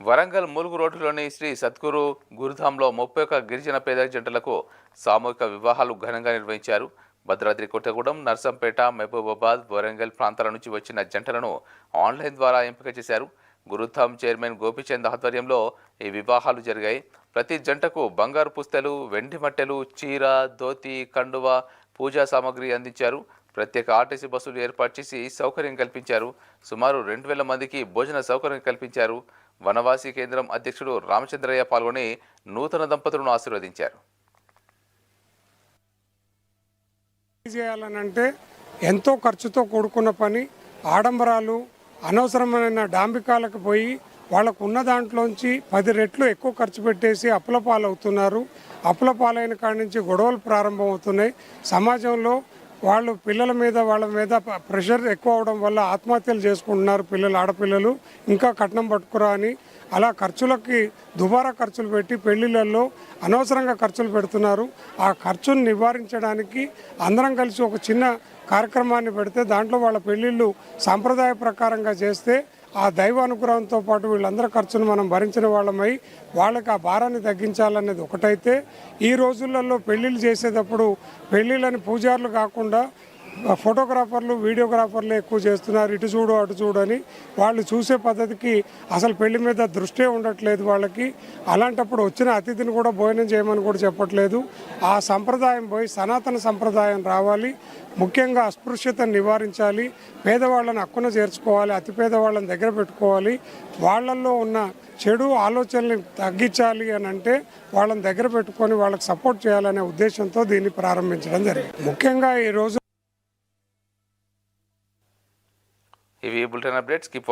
వరంగల్ ములుగు రోడ్డులోని శ్రీ సద్గురు గురుధాంలో 31 గిరిజన పేద జంటలకు సామూహిక వివాహాలు ఘనంగా నిర్వహించారు. భద్రాద్రి కొత్తగూడెం, నర్సంపేట, మహబూబాబాద్, వరంగల్ ప్రాంతాల నుంచి వచ్చిన జంటలను ఆన్లైన్ ద్వారా ఎంపిక చేశారు. గురుధాం చైర్మన్ గోపిచంద్ ఆధ్వర్యంలో ఈ వివాహాలు జరిగాయి. ప్రతి జంటకు బంగారు పుస్తెలు, వెండి మట్టెలు, చీర, ధోతి, కండువ, పూజా సామాగ్రి అందించారు. ప్రత్యేక ఆర్టీసీ బస్సులు ఏర్పాటు చేసి సౌకర్యం కల్పించారు. సుమారు 2000 మందికి భోజన సౌకర్యం కల్పించారు. వనవాసి కేంద్రం అధ్యక్షుడు రామచంద్రయ్య పాల్గొని నూతన దంపతులను ఆశీర్వదించారు. చేయాలనంటే ఎంతో ఖర్చుతో కూడుకున్న పని. ఆడంబరాలు, అనవసరమైన డాంబికాలకు పోయి వాళ్ళకు ఉన్న దాంట్లోంచి 10 రెట్లు ఎక్కువ ఖర్చు పెట్టేసి అప్పుల పాలవుతున్నారు. అప్పుల పాలైన కాడి నుంచి గొడవలు ప్రారంభమవుతున్నాయి. సమాజంలో వాళ్ళు పిల్లల మీద వాళ్ళ మీద ప్రెషర్ ఎక్కువ అవడం వల్ల ఆత్మహత్యలు చేసుకుంటున్నారు. ఆడపిల్లలు ఇంకా కట్నం పట్టుకురా అని అలా ఖర్చులకి దుబారా ఖర్చులు పెట్టి పెళ్లిళ్ళల్లో అనవసరంగా ఖర్చులు పెడుతున్నారు. ఆ ఖర్చును నివారించడానికి అందరం కలిసి ఒక చిన్న కార్యక్రమాన్ని పెడితే దాంట్లో వాళ్ళ పెళ్లిళ్ళు సాంప్రదాయ ప్రకారంగా చేస్తే ఆ దైవ అనుగ్రహంతో పాటు వీళ్ళందరి ఖర్చును మనం భరించిన వాళ్ళమై వాళ్ళకి ఆ భారాన్ని తగ్గించాలనేది ఒకటైతే, ఈ రోజులలో పెళ్లిళ్ళు చేసేటప్పుడు పెళ్లిళ్ళని పూజారులు కాకుండా ఫోటోగ్రాఫర్లు, వీడియోగ్రాఫర్లు ఎక్కువ చేస్తున్నారు. ఇటు చూడు అటు చూడు అని వాళ్ళు చూసే పద్ధతికి అసలు పెళ్లి మీద దృష్టే ఉండట్లేదు వాళ్ళకి. అలాంటప్పుడు వచ్చిన అతిథిని కూడా భోజనం చేయమని కూడా చెప్పట్లేదు. ఆ సంప్రదాయం పోయి సనాతన సంప్రదాయం రావాలి. ముఖ్యంగా అస్పృశ్యతను నివారించాలి. పేదవాళ్ళని హక్కున చేర్చుకోవాలి. అతి పేదవాళ్ళని దగ్గర పెట్టుకోవాలి. వాళ్ళల్లో ఉన్న చెడు ఆలోచనల్ని తగ్గించాలి అని అంటే వాళ్ళని దగ్గర పెట్టుకొని వాళ్ళకి సపోర్ట్ చేయాలనే ఉద్దేశంతో దీన్ని ప్రారంభించడం జరిగింది. ముఖ్యంగా ఈరోజు ఇవి బులెటిన్ అప్డేట్స్. కీప్